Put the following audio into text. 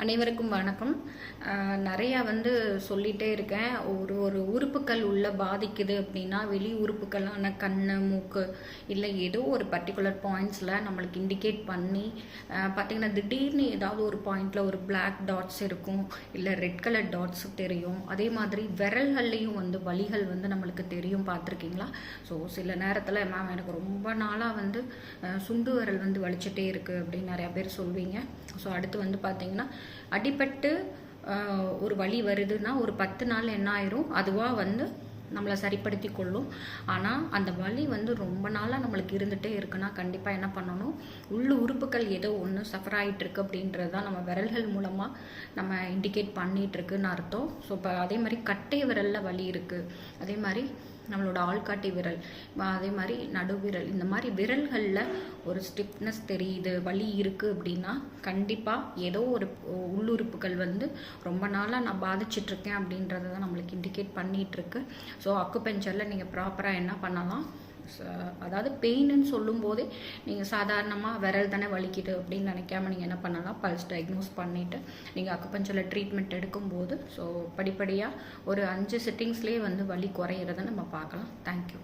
அனைவருக்கும் வணக்கம். நிறையா சொல்லிகிட்டே இருக்கேன். ஒரு ஒரு உறுப்புகள் உள்ள பாதிக்குது அப்படின்னா வெளி உறுப்புகளான கண், மூக்கு இல்லை ஏதோ ஒரு பர்டிகுலர் பாயிண்ட்ஸில் நம்மளுக்கு இண்டிகேட் பண்ணி பார்த்திங்கன்னா திடீர்னு ஏதாவது ஒரு பாயிண்டில் ஒரு பிளாக் டாட்ஸ் இருக்கும், இல்லை ரெட் கலர் டாட்ஸ் தெரியும். அதே மாதிரி விரல்கள்லேயும் வலிகள் நம்மளுக்கு தெரியும். பார்த்துருக்கீங்களா? ஸோ சில நேரத்தில் மேம் எனக்கு ரொம்ப நாளாக சுண்டு விரல் வலிச்சுட்டே இருக்குது அப்படின்னு நிறையா பேர் சொல்வீங்க. ஸோ அடுத்து பார்த்திங்கன்னா அடிபட்டு ஒரு வலி வருதுன்னா ஒரு 10 நாள் என்ன ஆயிரும், அதுவாக நம்மளை சரிப்படுத்தி கொள்ளும். ஆனால் அந்த வலி ரொம்ப நாளாக நம்மளுக்கு இருந்துகிட்டே இருக்குன்னா கண்டிப்பாக என்ன பண்ணணும், உள்ள உறுப்புகள் ஏதோ ஒன்று சஃபர் ஆகிட்டு இருக்கு அப்படின்றது தான் நம்ம விரல்கள் மூலமாக நம்ம இண்டிகேட் பண்ணிகிட்ருக்குன்னு அர்த்தம். ஸோ இப்போ அதே மாதிரி கட்டை விரலில் வலி இருக்குது, அதே மாதிரி நம்மளோட ஆள்காட்டி விரல், அதே மாதிரி நடுவிரல், இந்த மாதிரி விரல்களில் ஒரு ஸ்டிப்னஸ் தெரியுது, வலி இருக்குது அப்படின்னா கண்டிப்பாக ஏதோ ஒரு உள்ளுறுப்புகள் ரொம்ப நாளாக நான் பாதிச்சிட்ருக்கேன் அப்படின்றத தான் நம்மளுக்கு இண்டிகேட் பண்ணிகிட்ருக்கு. ஸோ அக்குபஞ்சரில் நீங்கள் ப்ராப்பராக என்ன பண்ணலாம், அதாவது பெயின்னு சொல்லும்போதே நீங்கள் சாதாரணமாக விரல் தானே வலிக்குது அப்படின்னு நினைக்காம நீங்கள் என்ன பண்ணலாம், பல்ஸ் டயக்னோஸ் பண்ணிவிட்டு நீங்கள் அக்குபஞ்சரில் ட்ரீட்மெண்ட் எடுக்கும்போது ஸோ படிப்படியாக ஒரு 5 சிட்டிங்ஸ்லேயே வலி குறையிறத நம்ம பார்க்கலாம். தேங்க்யூ.